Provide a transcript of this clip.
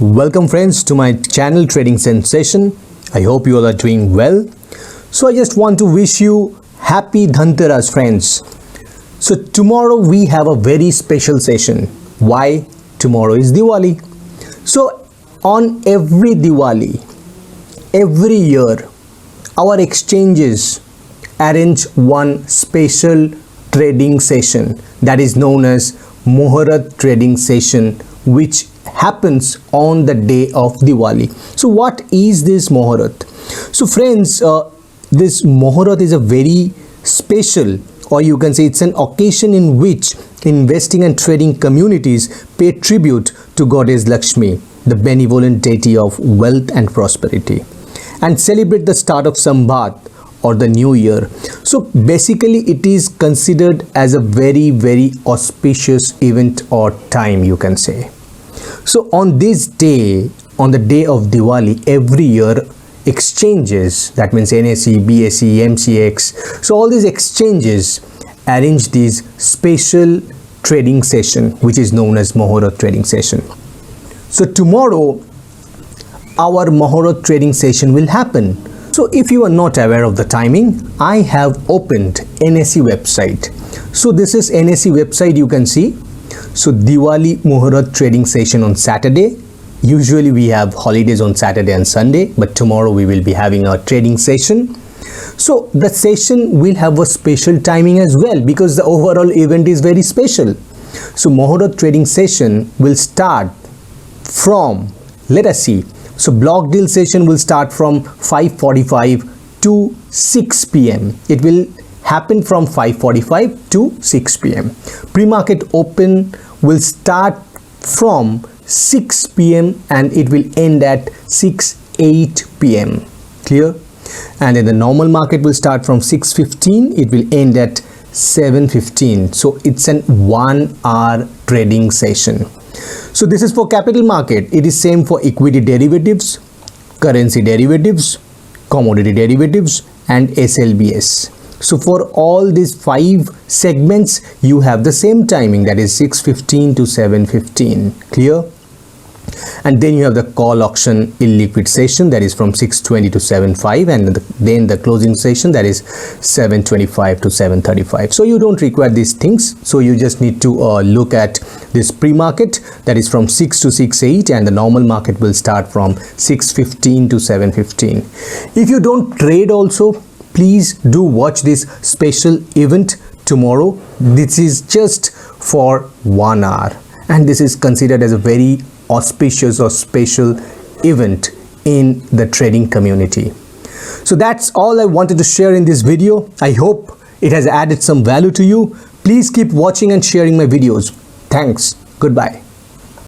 Welcome friends to my channel Trading Sensation. I hope you all are doing well. So I just want to wish you happy Dhanteras friends. So tomorrow we have a very special session. Why? Tomorrow is Diwali. So on every Diwali, every year, our exchanges arrange one special trading session that is known as Muhurat trading session, which happens on the day of Diwali. So what is this Muhurat? So friends, this Muhurat is a very special, or you can say it's an occasion in which investing and trading communities pay tribute to Goddess Lakshmi, the benevolent deity of wealth and prosperity, and celebrate the start of Samvat or the new year. So basically it is considered as a very auspicious event or time, you can say. So on this day, on the day of Diwali, every year exchanges, that means NSE, BSE, MCX, so all these exchanges arrange these special trading session which is known as Muhurat trading session. So tomorrow our Muhurat trading session will happen. So if you are not aware of the timing, I have opened NSE website. So this is NSE website, you can see. So Diwali Muhurat trading session on Saturday. Usually we have holidays on Saturday and Sunday, but tomorrow we will be having our trading session. So the session will have a special timing as well because the overall event is very special. So Muhurat trading session will start from, let us see. So block deal session will start from 5:45 to 6 p.m. It will happen from 5:45 to 6 p.m. Pre-market open will start from 6 p.m. and it will end at 6:08 p.m. Clear? And then the normal market will start from 6:15. It will end at 7:15. So it's an 1 hour trading session. So this is for capital market. It is same for equity derivatives, currency derivatives, commodity derivatives, and SLBS. So for all these 5 segments, you have the same timing, that is 6:15 to 7:15. Clear? And then you have the call auction illiquid session, that is from 6:20 to 7:05, and then the closing session, that is 7:25 to 7:35. So you don't require these things. So you just need to look at this pre-market, that is from 6 to 6:08, and the normal market will start from 6:15 to 7:15. If you don't trade also, please do watch this special event tomorrow. This is just for 1 hour, and this is considered as a very auspicious or special event in the trading community. So that's all I wanted to share in this video. I hope it has added some value to you. Please keep watching and sharing my videos. Thanks. Goodbye.